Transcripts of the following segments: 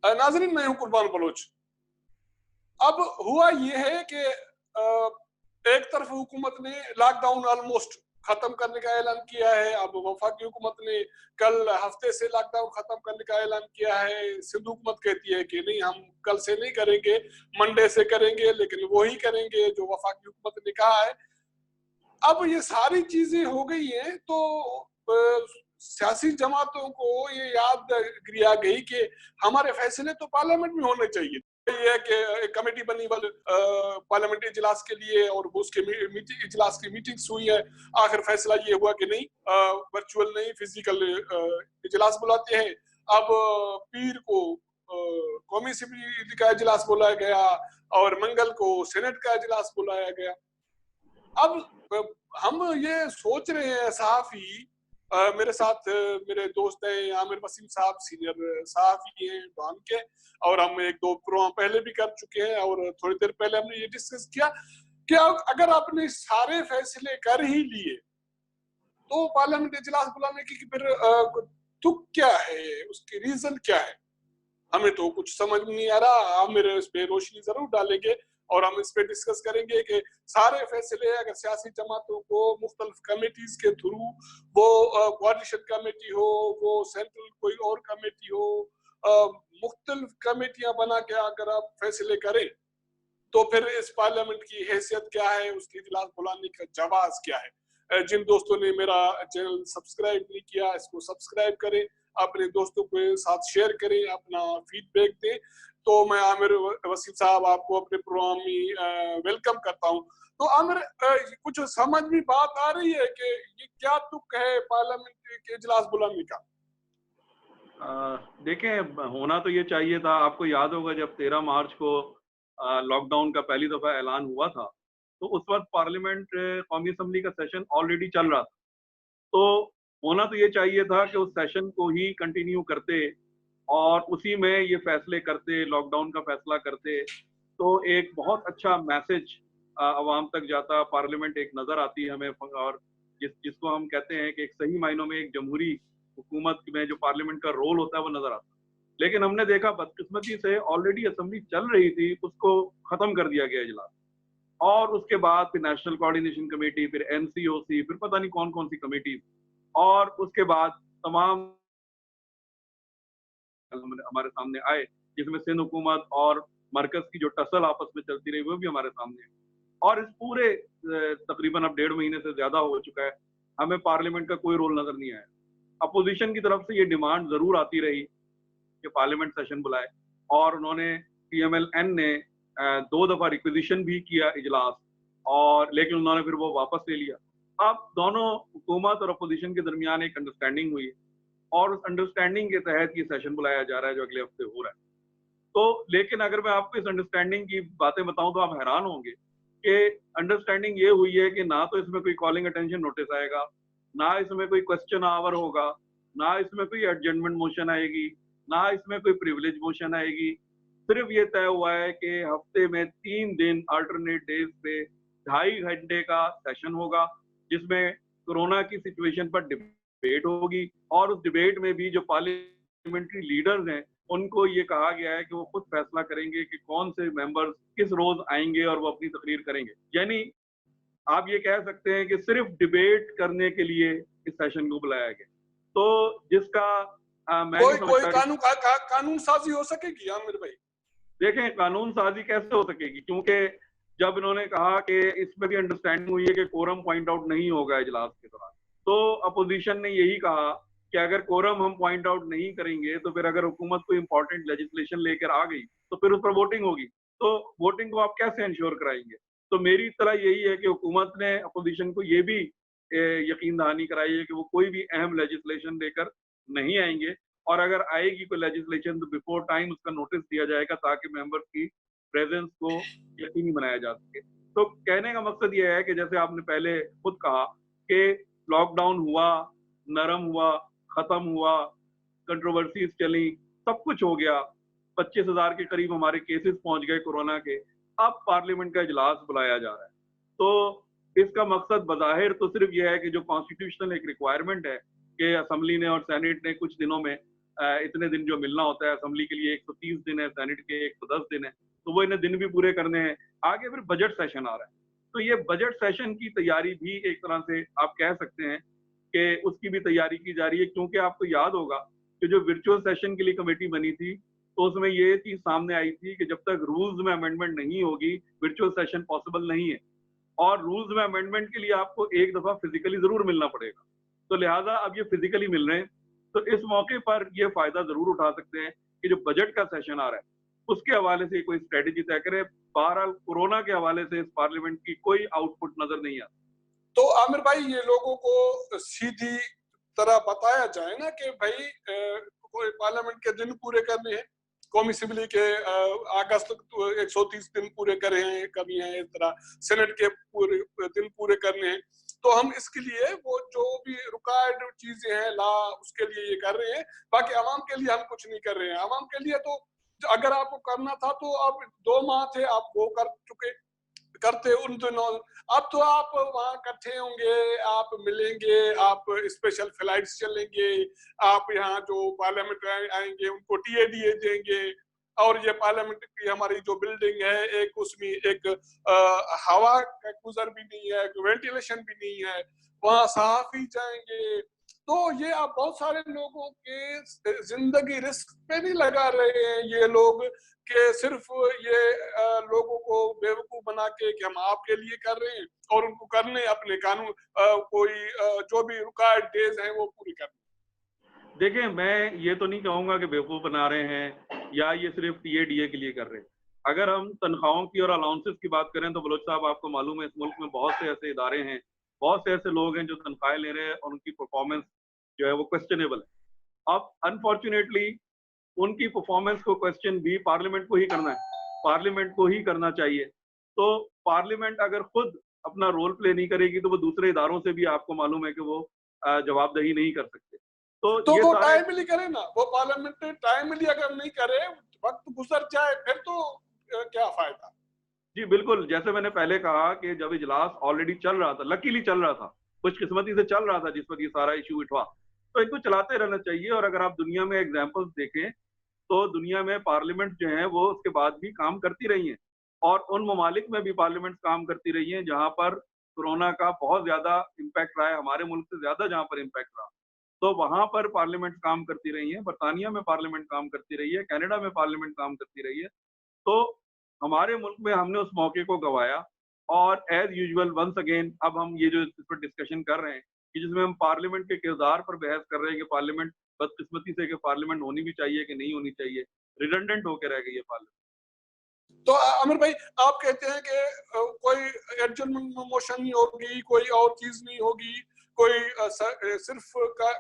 नाजरीन, मैं हूं कुर्बान बलोच। अब हुआ ये है कि एक तरफ हुकूमत ने लॉकडाउन ऑलमोस्ट खत्म करने का ऐलान किया है। अब वफाकी हुकूमत ने कल हफ्ते से लॉकडाउन खत्म करने का ऐलान किया है। सिंध हुकूमत कहती है कि नहीं, हम कल से नहीं करेंगे, मंडे से करेंगे, लेकिन वो ही करेंगे जो वफाकी हुकूमत ने कहा है। अब ये सारी चीजें हो गई हैं तो सियासी जमातों को ये याद गिरा गई कि हमारे फैसले तो पार्लियामेंट में होने चाहिए। ये है कि एक कमेटी बनी पार्लियामेंट्री इजलास के लिए, और उसके इजलास की मीटिंग्स हुई है। आखिर फैसला ये हुआ कि नहीं, वर्चुअल नहीं, फिजिकल इजलास बुलाते हैं। अब पीर को कौमी असेंबली का इजलास बुलाया गया और मंगल को सेनेट का इजलास बुलाया गया। अब हम ये सोच रहे हैं, सहाफी मेरे साथ मेरे दोस्त हैं आमिर वसीम साहब, सीनियर सहाफी हैं डॉन के, और हम एक दो प्रोग्राम पहले भी कर चुके हैं और थोड़ी देर पहले हमने ये डिस्कस किया कि अगर आपने सारे फैसले कर ही लिए तो पार्लियामेंट इजलास बुलाने की फिर तुक क्या है, उसकी रीजन क्या है, हमें तो कुछ समझ में नहीं आ रहा। आमिर इस पे रोशनी जरूर डालेंगे और हम इस पे डिस्कस करेंगे कि सारे फैसले अगर सियासी जमातों को मुख्तलिफ कमेटीज के थ्रू, वो कोऑर्डिनेशन कमेटी हो, वो सेंट्रल कोई और कमेटी हो, मुख्तलिफ कमेटियां बना के अगर आप फैसले करें तो फिर इस पार्लियामेंट की हैसियत क्या है, उसकी इजलास बुलाने का जवाब क्या है। जिन दोस्तों ने मेरा चैनल सब्सक्राइब नहीं किया, इसको सब्सक्राइब करें, अपने दोस्तों के साथ शेयर करें, अपना फीडबैक दें। तो मैं आमिर वसीम साहब आपको अपने प्रोग्राम में वेलकम करता हूं। तो आमिर, कुछ समझ में बात आ रही है कि ये क्या तुक है पार्लियामेंट के इजलास बुलाने का? देखें, होना तो ये चाहिए था। आपको याद होगा जब 13 मार्च को लॉकडाउन का पहली दफा ऐलान हुआ था, तो उस वक्त पार्लियामेंट कौमी असेंबली का सेशन ऑलरेडी चल रहा था। तो होना तो ये चाहिए था कि उस सेशन को ही कंटिन्यू करते और उसी में ये फैसले करते, लॉकडाउन का फैसला करते, तो एक बहुत अच्छा मैसेज आवाम तक जाता, पार्लियामेंट एक नजर आती हमें, और जिसको हम कहते हैं कि एक सही मायनों में एक जमहूरी हुकूमत में जो पार्लियामेंट का रोल होता है वो नजर आता। लेकिन हमने देखा बदकिस्मती से ऑलरेडी असेंबली चल रही थी, उसको खत्म कर दिया गया इजलास, और उसके बाद फिर नेशनल कोऑर्डिनेशन कमेटी, फिर एनसीओसी, फिर पता नहीं कौन कौन सी कमेटी, और उसके बाद तमाम हमारे सामने आए, जिसमें सिंध हुकूमत और मरकज की जो टसल आपस में चलती रही वो भी हमारे सामने है। और इस पूरे तकरीबन अब 1.5 महीने से ज्यादा हो चुका है, हमें पार्लियामेंट का कोई रोल नजर नहीं आया। अपोजिशन की तरफ से ये डिमांड जरूर आती रही कि पार्लियामेंट सेशन बुलाए, और उन्होंने पीएमएल-एन ने 2 दफा रिक्वेजिशन भी किया इजलास, और लेकिन उन्होंने फिर वो वापस ले लिया। अब दोनों हुकूमत और अपोजिशन के दरमियान एक अंडरस्टैंडिंग हुई है, और उस अंडरस्टैंडिंग के तहत ये सेशन बुलाया जा रहा है जो अगले हफ्ते हो रहा है। तो लेकिन अगर मैं आपको इस अंडरस्टैंडिंग की बातें बताऊं तो आप हैरान होंगे कि अंडरस्टैंडिंग ये हुई है कि ना तो इसमें कोई कॉलिंग अटेंशन नोटिस आएगा, ना इसमें कोई क्वेश्चन आवर होगा, ना इसमें कोई एडजमेंट मोशन आएगी, ना इसमें कोई प्रिविलेज मोशन आएगी। सिर्फ ये तय हुआ है कि हफ्ते में 3 दिन अल्टरनेट डेज पे 2.5 घंटे का सेशन होगा, जिसमें कोरोना की सिचुएशन पर डिबेट होगी, और उस डिबेट में भी जो पार्लियामेंट्री लीडर्स हैं उनको ये कहा गया है कि वो खुद फैसला करेंगे कि कौन से मेंबर्स किस रोज आएंगे और वो अपनी तकरीर करेंगे। यानी आप ये कह सकते हैं कि सिर्फ डिबेट करने के लिए इस सेशन को बुलाया गया। तो जिसका मैं नहीं कोई समझता कानून साजी हो सकेगी आमिर भाई? देखें, कानून साजी कैसे हो सकेगी, क्योंकि जब इन्होंने कहा कि इसमें भी अंडरस्टैंडिंग हुई है कि कोरम पॉइंट आउट नहीं होगा इजलास के दौरान, तो अपोजिशन ने यही कहा कि अगर कोरम हम पॉइंट आउट नहीं करेंगे तो फिर अगर हुकूमत कोई इंपॉर्टेंट लेजिस्लेशन लेकर आ गई तो फिर उस पर वोटिंग होगी, तो वोटिंग को आप कैसे इंश्योर कराएंगे। तो मेरी तरह यही है कि हुकूमत ने अपोजिशन को ये भी यकीन दहानी कराई है कि वो कोई भी अहम लेजिस्लेशन लेकर नहीं आएंगे, और अगर आएगी कोई लेजिस्लेशन तो बिफोर टाइम उसका नोटिस दिया जाएगा ताकि मेंबर्स की प्रेजेंस को यकीनी बनाया जा सके। तो कहने का मकसद ये है कि जैसे आपने पहले खुद कहा कि लॉकडाउन हुआ, नरम हुआ, खत्म हुआ, कंट्रोवर्सीज चली, सब कुछ हो गया, 25,000 के करीब हमारे केसेस पहुंच गए कोरोना के, अब पार्लियामेंट का इजलास बुलाया जा रहा है। तो इसका मकसद बज़ाहिर तो सिर्फ यह है कि जो कॉन्स्टिट्यूशनल एक रिक्वायरमेंट है कि असेंबली ने और सेनेट ने कुछ दिनों में इतने दिन जो मिलना होता है, असेंबली के लिए 130 दिन है, सेनेट के 110 दिन है, तो वो इन्हें दिन भी पूरे करने हैं। आगे फिर बजट सेशन आ रहा है, तो ये बजट सेशन की तैयारी भी एक तरह से आप कह सकते हैं कि उसकी भी तैयारी की जा रही है, क्योंकि आपको याद होगा कि जो वर्चुअल सेशन के लिए कमेटी बनी थी, तो उसमें ये चीज सामने आई थी कि जब तक रूल्स में अमेंडमेंट नहीं होगी, वर्चुअल सेशन पॉसिबल नहीं है। और रूल्स में अमेंडमेंट के लिए आपको एक दफा फिजिकली जरूर मिलना पड़ेगा, तो लिहाजा अब ये फिजिकली मिल रहे हैं, तो इस मौके पर ये फायदा जरूर उठा सकते हैं कि जो बजट का सेशन आ रहा है उसके हवाले से कोई स्ट्रेटेजी तय करें। बहरहाल कोरोना के हवाले से इस पार्लियामेंट की कोई आउटपुट नजर नहीं आता। तो आमिर भाई, ये लोगों को सीधी तरह बताया जाए ना कि भाई कोई पार्लियामेंट के दिन पूरे करने हैं, कौमी असेंबली के अगस्त तक 130 दिन पूरे करे हैं, कभी हैं इस तरह, सेनेट के पूरे दिन पूरे करने हैं, तो हम इसके लिए वो जो भी रिक्वायर्ड चीजें हैं ला, उसके लिए ये कर रहे हैं, बाकी आवाम के लिए हम कुछ नहीं कर रहे हैं। आवाम के लिए तो अगर आपको करना था तो आप 2 माह थे, आप वो कर चुके, करते उन दिनों। अब तो आप वहां इकट्ठे होंगे, आप मिलेंगे, आप स्पेशल फ्लाइट्स चलेंगे, आप यहाँ जो पार्लियामेंट आएंगे उनको टीएडीए देंगे, और ये पार्लियामेंट की हमारी जो बिल्डिंग है, एक उसमें एक हवा का गुजर भी नहीं है, वेंटिलेशन भी नहीं है, वहां सहाफी जाएंगे। तो ये आप बहुत सारे लोगों के जिंदगी रिस्क पे नहीं लगा रहे हैं ये लोग, कि सिर्फ ये लोगों को बेवकूफ बना के कि हम आपके लिए कर रहे हैं, और उनको करने अपने कानून कोई जो भी रिक्वायर्ड डेज हैं वो पूरी करने। देखिए, मैं ये तो नहीं कहूंगा कि बेवकूफ बना रहे हैं या ये सिर्फ टीएडीए के लिए कर रहे हैं। अगर हम तनख्वाहों की और अलाउंसेस की बात करें तो बलोच साहब, आपको मालूम है इस मुल्क में बहुत से ऐसे इदारे हैं, बहुत से ऐसे लोग हैं जो तनख्वाहें ले रहे हैं और उनकी परफॉर्मेंस जो है वो क्वेश्चनेबल है। अब अनफॉर्चुनेटली उनकी परफॉर्मेंस को क्वेश्चन भी पार्लियामेंट को ही करना है, पार्लियामेंट को ही करना चाहिए। तो पार्लियामेंट अगर खुद अपना रोल प्ले नहीं करेगी तो वो दूसरे इदारों से भी आपको मालूम है कि वो जवाबदेही नहीं कर सकते। तो ये वो सारे टाइमली करे ना, वो पार्लियामेंट टाइमली अगर नहीं करे, वक्त गुजर जाए, फिर तो क्या फायदा। जी बिल्कुल, जैसे मैंने पहले कहा कि जब इजलास ऑलरेडी चल रहा था, लकीली चल रहा था, खुशकिस्मती से चल रहा था जिस वक्त ये सारा इशू उठा, तो इनको चलाते रहना चाहिए। और अगर आप दुनिया में एग्जांपल्स देखें तो दुनिया में पार्लियामेंट जो है वो उसके बाद भी काम करती रही है, और उन ममालिक में भी पार्लियामेंट काम करती रही है जहां पर कोरोना का बहुत ज्यादा इम्पैक्ट रहा है, हमारे मुल्क से ज्यादा जहां पर इम्पैक्ट रहा, तो वहां पर पार्लियामेंट काम करती रही है। बरतानिया में पार्लियामेंट काम करती रही है, कनाडा में पार्लियामेंट काम करती रही है। तो हमारे मुल्क में हमने उस मौके को गंवाया, और एज यूजुअल वंस अगेन अब हम ये जो इस पर डिस्कशन कर रहे हैं कि जिसमें हम पार्लियामेंट के किरदार पर बहस कर रहे हैं कि पार्लियामेंट बदकिस्मती से कि पार्लियामेंट होनी भी चाहिए कि नहीं होनी चाहिए, रिडंडेंट होकर रह गई है पार्लियामेंट। तो आमिर भाई, आप कहते हैं कि कोई एडजमेंट मोशन नहीं होगी, कोई और चीज नहीं होगी, कोई सिर्फ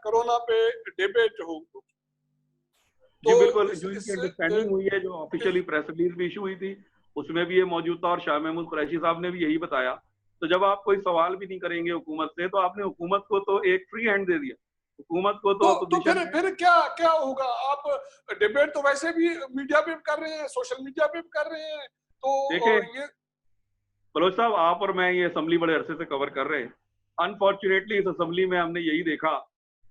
कोरोना पे डिबेट होगी। जी तो बिल्कुल, जो इनकी इस अंडरस्टैंडिंग हुई है, जो ऑफिशियली प्रेस रिलीज भी इशू हुई थी, उसमें भी ये मौजूद था, और शाह महमूद कुरैशी साहब ने भी यही बताया। तो जब आप कोई सवाल भी नहीं करेंगे हुकूमत से, तो आपने हुकूमत को तो एक फ्री हैंड दे दिया, हुकूमत को तो तो अपोजिशन में। फिर क्या क्या होगा। आप डिबेट तो वैसे भी मीडिया पे कर रहे हैं, सोशल मीडिया पे कर रहे हैं, तो देखें ये बलोच साहब, आप और मैं ये असेंबली बड़े अरसे से कवर कर रहे हैं। अनफॉर्चुनेटली इस असेंबली में हमने यही देखा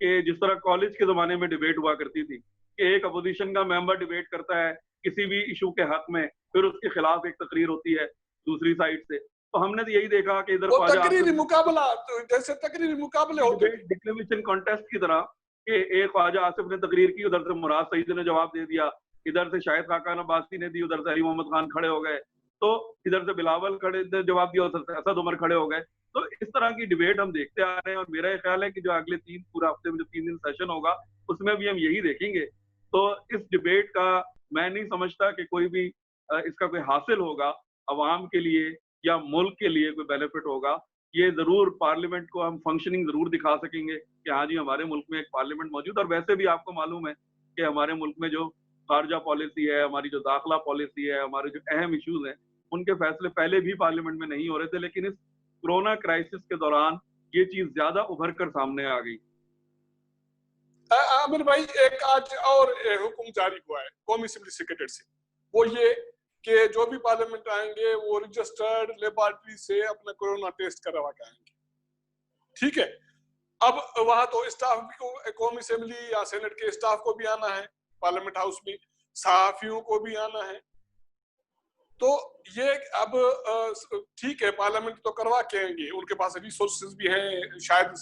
कि जिस तरह कॉलेज के जमाने में डिबेट हुआ करती थी कि एक अपोजिशन का मेंबर डिबेट करता है किसी भी इशू के हक में, फिर उसके खिलाफ एक तकरीर होती है दूसरी साइड से, तो हमने तो यही देखा कि इधर वो ख्वाजा तकरीरी आसिफ मुकाबला, तो जैसे तकरीरी मुकाबले होते थे। डिबेट डिक्लेमेशन कॉन्टेस्ट की तरह कि एक ख्वाजा आसिफ ने तकरीर की, उधर से मुराद सईद ने जवाब दे दिया, इधर से शाहिद खाकान अब्बासी ने दी, उधर से अली मोहम्मद खान खड़े हो गए, तो इधर से बिलावल खड़े ने जवाब दिया, उधर से असद उमर खड़े हो गए। तो इस तरह की डिबेट हम देखते आ रहे हैं, और मेरा ये ख्याल है कि जो अगले पूरा हफ्ते में जो 3 दिन सेशन होगा उसमें भी हम यही देखेंगे। तो इस डिबेट का मैं नहीं समझता कि कोई भी इसका कोई हासिल होगा अवाम के लिए या मुल्क के लिए कोई बेनिफिट होगा। ये जरूर पार्लियामेंट को हम फंक्शनिंग जरूर दिखा सकेंगे कि हाँ जी हमारे मुल्क में एक पार्लियामेंट मौजूद। और वैसे भी आपको मालूम है कि हमारे मुल्क में जो खारजा पॉलिसी है, हमारी जो दाखिला पॉलिसी है, हमारे जो अहम इश्यूज हैं, उनके फैसले पहले भी पार्लियामेंट में नहीं हो रहे थे, लेकिन इस कोरोना क्राइसिस के दौरान ये चीज ज्यादा उभर कर सामने आ गई। आमिर भाई, एक आज और हुक्म जारी हुआ है कौमी असेंबली सेक्रेटरी से, वो ये कि जो भी पार्लियामेंट आएंगे वो रजिस्टर्ड लेबोरेटरी से अपना कोरोना टेस्ट करवा के आएंगे। ठीक है, अब वहां तो स्टाफ भी को, कौमी असेंबली या सेनेट के स्टाफ को भी आना है, पार्लियामेंट हाउस में सहाफियों को भी आना है। तो ये अब ठीक है, पार्लियामेंट तो करवा के आएंगे, उनके पास रिसोर्सेज भी हैं, शायद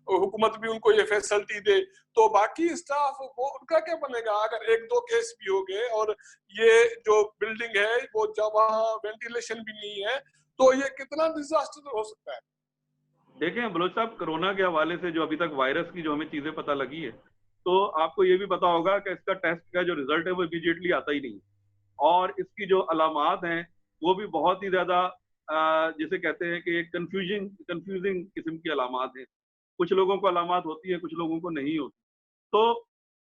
हुकूमत भी उनको ये फैसिलिटी दे, तो बाकी स्टाफ वो उनका क्या बनेगा अगर एक दो केस भी हो गए और ये जो बिल्डिंग है वो जब वहाँ वेंटिलेशन भी नहीं है, तो ये कितना डिजास्टर हो सकता है। देखें बलोच साहब, कोरोना के हवाले से जो अभी तक वायरस की जो हमें चीजें पता लगी है, तो आपको ये भी पता होगा कि इसका टेस्ट का जो रिजल्ट है वो इमीडिएटली आता ही नहीं, और इसकी जो अलामात हैं वो भी बहुत ही ज्यादा जिसे कहते हैं कि कंफ्यूजिंग किस्म की अलामात हैं। कुछ लोगों को अलामात होती है, कुछ लोगों को नहीं होती। तो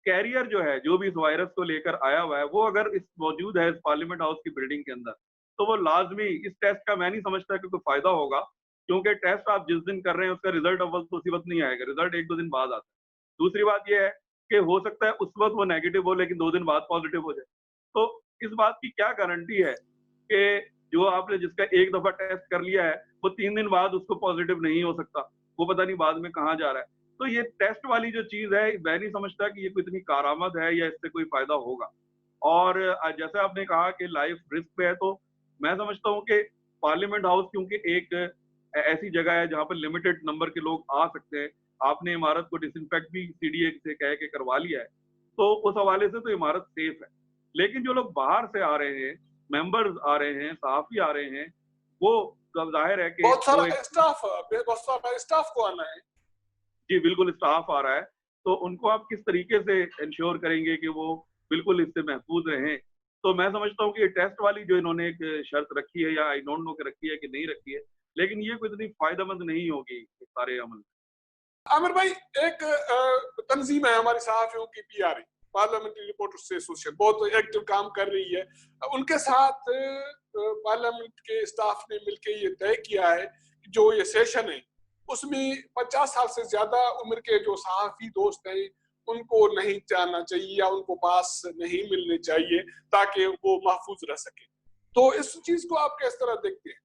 कैरियर जो है, जो भी इस वायरस को लेकर आया हुआ है, वो अगर इस मौजूद है इस पार्लियामेंट हाउस की बिल्डिंग के अंदर, तो वो लाजमी इस टेस्ट का मैं नहीं समझता कि कोई फायदा होगा, क्योंकि टेस्ट आप जिस दिन कर रहे हैं उसका रिजल्ट अव्वल तो उसी वक्त नहीं आएगा, रिजल्ट एक दो दिन बाद आता है। दूसरी बात यह है कि हो सकता है उस वक्त वो नेगेटिव हो लेकिन 2 दिन बाद पॉजिटिव हो जाए। तो इस बात की क्या गारंटी है कि जो आपने जिसका एक दफा टेस्ट कर लिया है वो 3 दिन बाद उसको पॉजिटिव नहीं हो सकता, वो पता नहीं बाद में कहाँ जा रहा है। तो ये टेस्ट वाली जो चीज है, मैं नहीं समझता कि ये कोई इतनी कारआमद है या इससे कोई फायदा होगा। और जैसे आपने कहा कि लाइफ रिस्क पे है, तो मैं समझता हूँ कि पार्लियामेंट हाउस क्योंकि एक ऐसी जगह है जहाँ पर लिमिटेड नंबर के लोग आ सकते हैं, आपने इमारत को डिसइंफेक्ट भी सीडीए से कह के करवा लिया है, तो उस हवाले से तो इमारत सेफ है। लेकिन जो लोग बाहर से आ रहे हैं, मेंबर्स आ रहे हैं, सहाफी आ रहे हैं, वो जाहिर है कि बहुत वो सारा एक स्टाफ को आना है। जी बिल्कुल स्टाफ आ रहा है, तो उनको आप किस तरीके से इंश्योर करेंगे कि वो बिल्कुल इससे महफूज रहें। तो मैं समझता हूँ कि ये टेस्ट वाली जो इन्होंने एक शर्त रखी है, या आई डोंट नो कि रखी है कि नहीं रखी है, लेकिन ये कोई इतनी फायदेमंद नहीं होगी इस सारे अमल में। आमिर भाई, एक तंजीम है हमारी सहाफियों की, पीआरए, पार्लियामेंट्री रिपोर्टर्स एसोसिएशन, बहुत एक्टिव काम कर रही है। उनके साथ पार्लियामेंट के स्टाफ ने मिलकर ये तय किया है कि जो ये सेशन है उसमें 50 साल से ज्यादा उम्र के जो सहाफी दोस्त हैं उनको नहीं जाना चाहिए या उनको पास नहीं मिलने चाहिए, ताकि वो महफूज रह सके। तो इस चीज को आप किस तरह देखते हैं?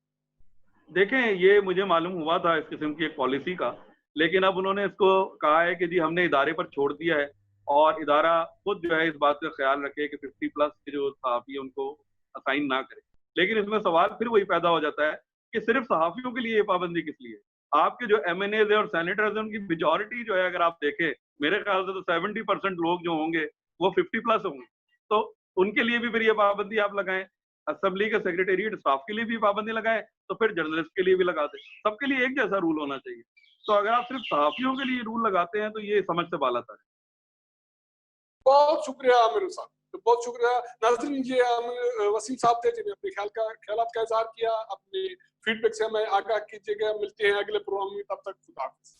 देखें, ये मुझे मालूम हुआ था इस किस्म की एक पॉलिसी का, लेकिन अब उन्होंने इसको कहा है कि जी हमने इदारे पर छोड़ दिया है, और इदारा खुद जो है इस बात का ख्याल रखे कि 50+ के जो सहाफ़ी है उनको असाइन ना करे। लेकिन इसमें सवाल फिर वही पैदा हो जाता है कि सिर्फ सहाफ़ियों के लिए ये पाबंदी किस लिए? आपके जो एमएनएज और सेनेटर्स हैं उनकी मेजॉरिटी जो है, अगर आप देखें, मेरे ख्याल से तो 70% लोग जो होंगे वो 50+ होंगे। तो उनके लिए भी फिर ये पाबंदी आप लगाएं, असेंबली के सेक्रेटेरिएट स्टाफ के लिए भी पाबंदी लगाएं, तो फिर जर्नलिस्ट के लिए भी लगा दें। सबके लिए एक जैसा रूल होना चाहिए। तो अगर आप सिर्फ सहाफियों के लिए रूल लगाते हैं तो ये समझ से बाला है। बहुत शुक्रिया आमिर साहब, तो बहुत शुक्रिया। नाज़रीन, ये आमिर वसीम साहब थे जिन्हें अपने ख्यालात का इजहार किया, अपने फीडबैक से हमें आगाह कीजिएगा। मिलते हैं अगले प्रोग्राम में, तब तक खुदा हाफिज़।